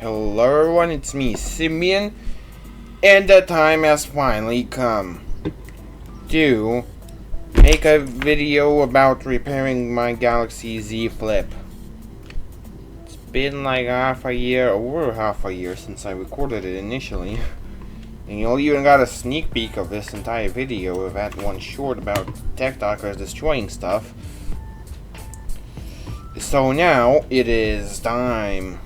Hello everyone, it's me, Simeon, and the time has finally come to make a video about repairing my Galaxy Z Flip. It's been like over half a year since I recorded it initially, and you even got a sneak peek of this entire video of that one short about tech talkers destroying stuff. So now it is time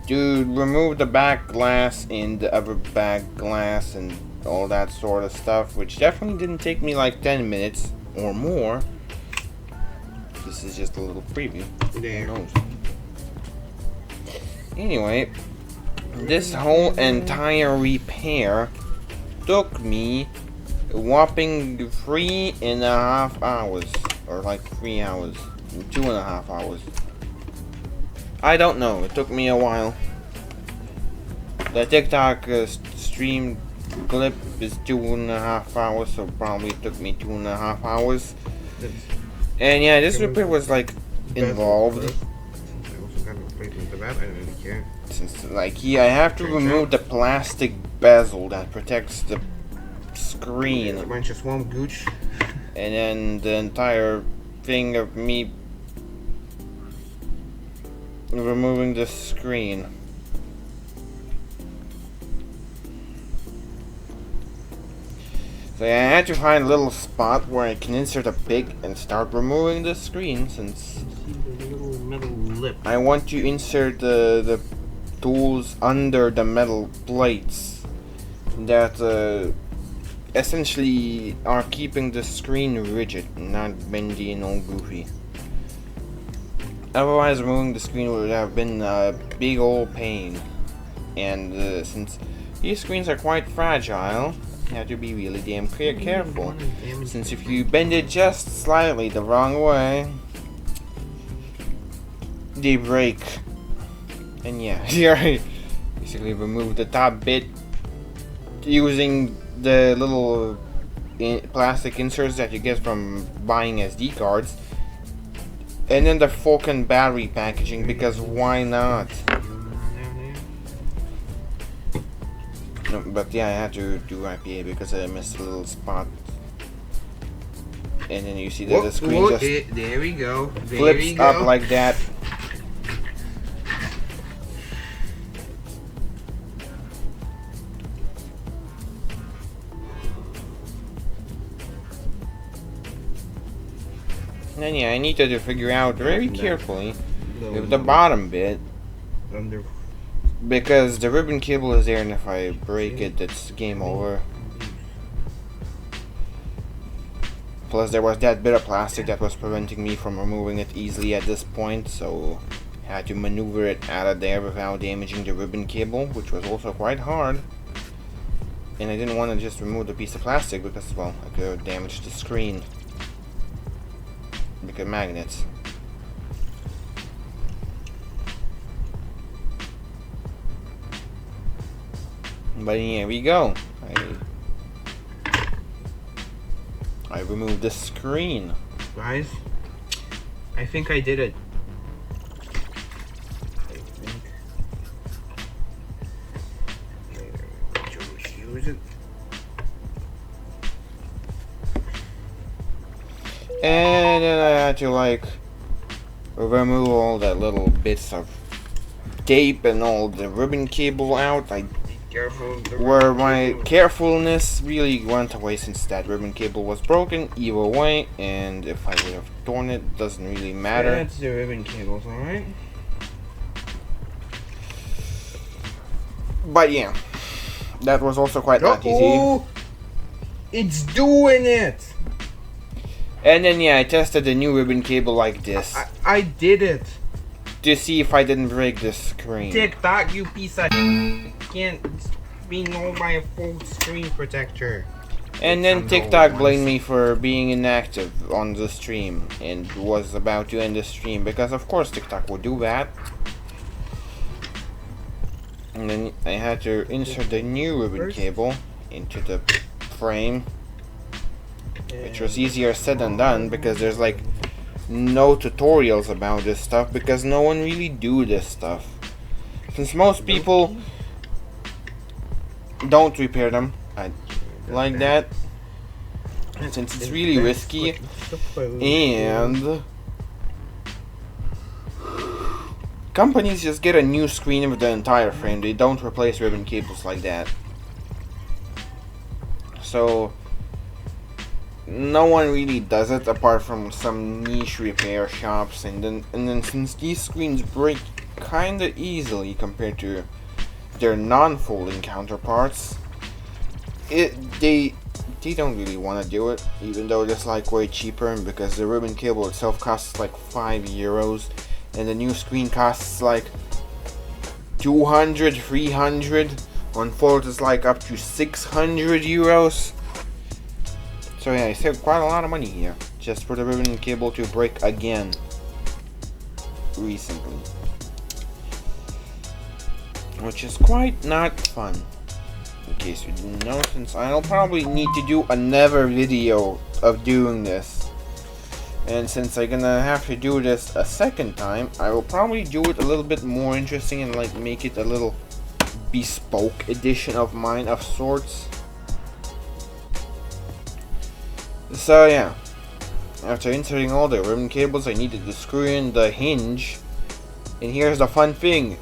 to remove the back glass and the other back glass and all that sort of stuff, which definitely didn't take me like 10 minutes or more. This is just a little preview. There. Who knows? Anyway, this whole entire repair took me a whopping 3.5 hours, or like 3 hours, 2.5 hours. I don't know, it took me a while. The TikTok stream clip is 2.5 hours, so probably it took me 2.5 hours. And yeah, this repair was like involved. I also got a replacement for that, I don't really care. Since like I have to remove the plastic bezel that protects the screen. A bunch of swamp gooch. And then the entire thing of me removing the screen. So yeah, I had to find a little spot where I can insert a pick and start removing the screen, since See the little metal lip. I want to insert the tools under the metal plates that essentially are keeping the screen rigid, not bendy and all goofy. Otherwise, removing the screen would have been a big old pain, and since these screens are quite fragile, you have to be really damn careful, since if you bend it just slightly the wrong way, they break. And yeah, here I basically remove the top bit using the little plastic inserts that you get from buying SD cards. And then the fucking battery packaging, because why not? No, but yeah, I had to do IPA because I missed a little spot. And then you see that the screen just there we go. flips up like that. And yeah, I need to figure out very carefully with the bottom bit, because the ribbon cable is there, and if I break it, it's game over. Plus there was that bit of plastic that was preventing me from removing it easily at this point, so I had to maneuver it out of there without damaging the ribbon cable, which was also quite hard. And I didn't want to just remove the piece of plastic because, well, I could have damaged the screen. Because magnets. But here we go. I removed the screen. Guys, I think I did it. Use it. And then I had to like remove all the little bits of tape and all the ribbon cable out. Where my carefulness really went away, since that ribbon cable was broken either way, and if I would have torn it, doesn't really matter. That's the ribbon cables, alright? But yeah, that was also quite not easy. It's doing it! And then yeah, I tested the new ribbon cable like this I did it! to see if I didn't break the screen. TikTok, you piece of can't be known by a full screen protector. And then TikTok blamed me for being inactive on the stream and was about to end the stream, because of course TikTok would do that. And then I had to insert the new ribbon cable into the frame, which was easier said than done, because there's like no tutorials about this stuff, because no one really do this stuff. Since most people don't repair them like that, since it's really risky, and companies just get a new screen with the entire frame. They don't replace ribbon cables like that. So no one really does it apart from some niche repair shops, and then since these screens break kinda easily compared to their non-folding counterparts, they don't really want to do it, even though it's like way cheaper, because the ribbon cable itself costs like €5 and the new screen costs like 200, 300. On fold is like up to €600. So yeah, I saved quite a lot of money here just for the ribbon cable to break again recently, which is quite not fun. In case you didn't know, since I'll probably need to do another video of doing this, and since I'm gonna have to do this a second time, I will probably do it a little bit more interesting and like make it a little bespoke edition of mine of sorts. So yeah, after inserting all the ribbon cables, I needed to screw in the hinge, and here's the fun thing.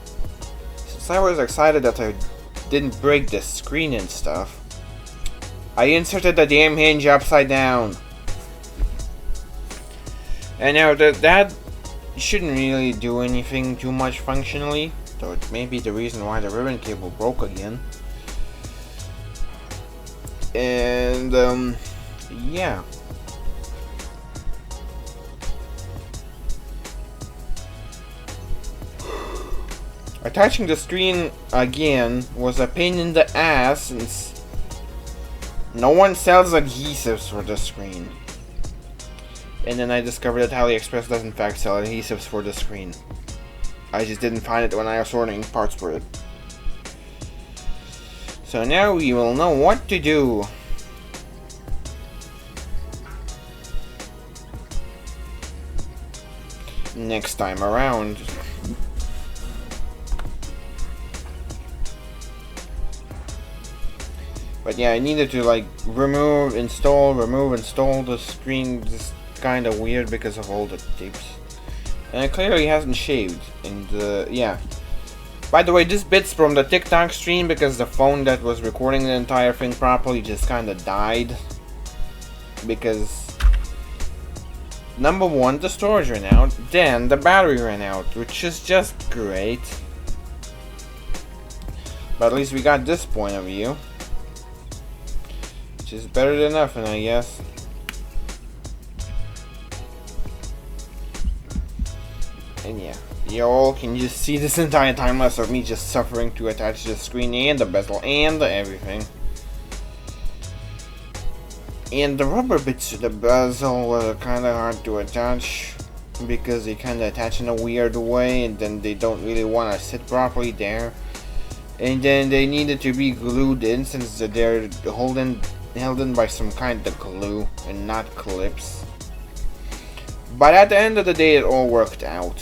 Since I was excited that I didn't break the screen and stuff, I inserted the damn hinge upside down. And now that shouldn't really do anything too much functionally, though it may be the reason why the ribbon cable broke again. And yeah. Attaching the screen again was a pain in the ass, since no one sells adhesives for the screen. And then I discovered that AliExpress does in fact sell adhesives for the screen. I just didn't find it when I was ordering parts for it. So now we will know what to do. Next time around. But yeah, I needed to like remove, install the screen. Just kind of weird because of all the tapes. And it clearly hasn't shaved. And yeah. By the way, this bit's from the TikTok stream because the phone that was recording the entire thing properly just kind of died. Because number one, the storage ran out. Then the battery ran out, which is just great. But at least we got this point of view. Which is better than nothing, I guess. And yeah, y'all can just see this entire time lapse of me just suffering to attach the screen and the bezel and the everything. And the rubber bits to the bezel were kind of hard to attach because they kind of attach in a weird way, and then they don't really want to sit properly there. And then they needed to be glued in since they're held in by some kind of glue and not clips. But at the end of the day, it all worked out.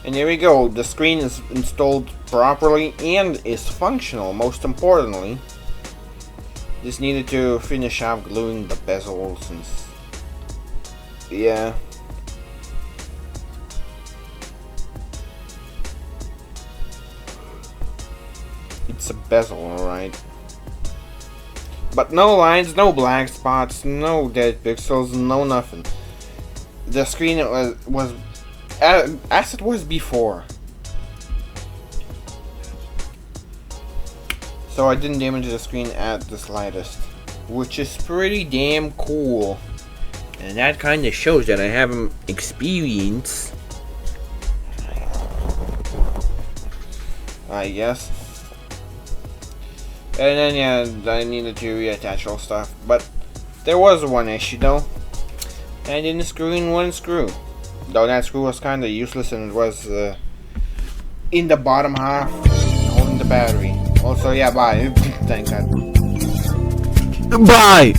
And here we go, the screen is installed properly and is functional, most importantly. Just needed to finish off gluing the bezel since, yeah. It's a bezel, alright. But no lines, no black spots, no dead pixels, no nothing. The screen was as it was before. So I didn't damage the screen at the slightest, which is pretty damn cool. And that kind of shows that I have experience, I guess. And then yeah, I needed to reattach all stuff, but there was one issue though. I didn't screw in one screw. Though that screw was kinda useless and it was in the bottom half, holding the battery. Also, yeah, bye. Thank God. Bye!